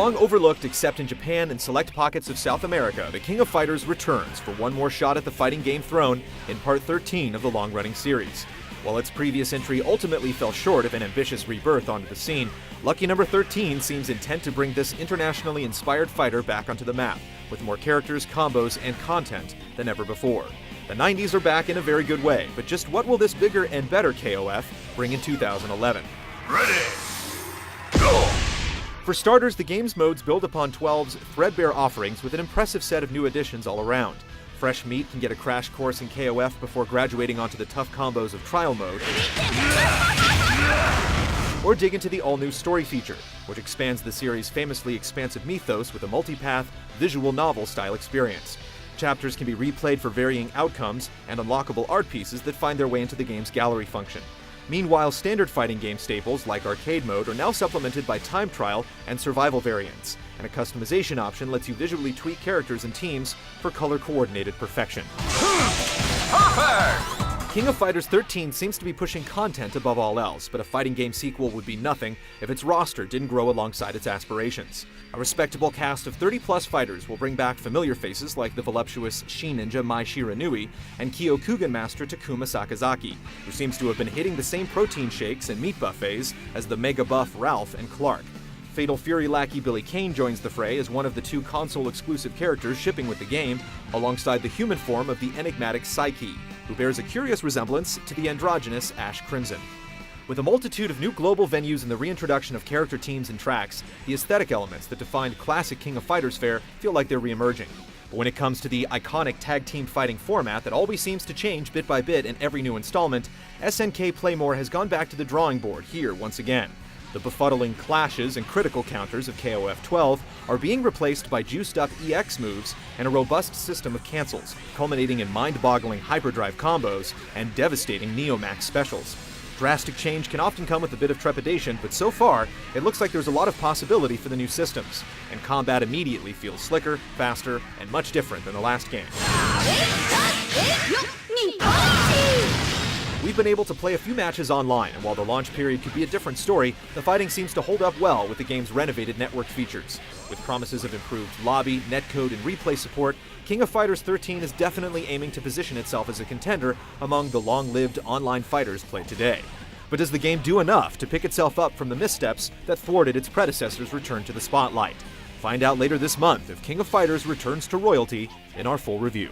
Long overlooked except in Japan and select pockets of South America, the King of Fighters returns for one more shot at the fighting game throne in Part 13 of the long-running series. While its previous entry ultimately fell short of an ambitious rebirth onto the scene, lucky number 13 seems intent to bring this internationally inspired fighter back onto the map, with more characters, combos, and content than ever before. The 90s are back in a very good way, but just what will this bigger and better KOF bring in 2011? Ready, go! For starters, the game's modes build upon 12's threadbare offerings with an impressive set of new additions all around. Fresh meat can get a crash course in KOF before graduating onto the tough combos of Trial Mode, or dig into the all-new story feature, which expands the series' famously expansive mythos with a multi-path, visual novel-style experience. Chapters can be replayed for varying outcomes and unlockable art pieces that find their way into the game's gallery function. Meanwhile, standard fighting game staples like arcade mode are now supplemented by time trial and survival variants, and a customization option lets you visually tweak characters and teams for color-coordinated perfection. Perfect! King of Fighters 13 seems to be pushing content above all else, but a fighting game sequel would be nothing if its roster didn't grow alongside its aspirations. A respectable cast of 30-plus fighters will bring back familiar faces like the voluptuous Shi-Ninja Mai Shiranui and Kyokugen master Takuma Sakazaki, who seems to have been hitting the same protein shakes and meat buffets as the mega buff Ralph and Clark. Fatal Fury lackey Billy Kane joins the fray as one of the two console-exclusive characters shipping with the game, alongside the human form of the enigmatic Psyche, who bears a curious resemblance to the androgynous Ash Crimson. With a multitude of new global venues and the reintroduction of character teams and tracks, the aesthetic elements that defined classic King of Fighters fare feel like they're re-emerging. But when it comes to the iconic tag team fighting format that always seems to change bit by bit in every new installment, SNK Playmore has gone back to the drawing board here once again. The befuddling clashes and critical counters of KOF 12 are being replaced by juiced-up EX moves and a robust system of cancels, culminating in mind-boggling hyperdrive combos and devastating Neomax specials. Drastic change can often come with a bit of trepidation, but so far, it looks like there's a lot of possibility for the new systems, and combat immediately feels slicker, faster, and much different than the last game. We've been able to play a few matches online, and while the launch period could be a different story, the fighting seems to hold up well with the game's renovated network features. With promises of improved lobby, netcode, and replay support, King of Fighters 13 is definitely aiming to position itself as a contender among the long-lived online fighters played today. But does the game do enough to pick itself up from the missteps that thwarted its predecessor's return to the spotlight? Find out later this month if King of Fighters returns to royalty in our full review.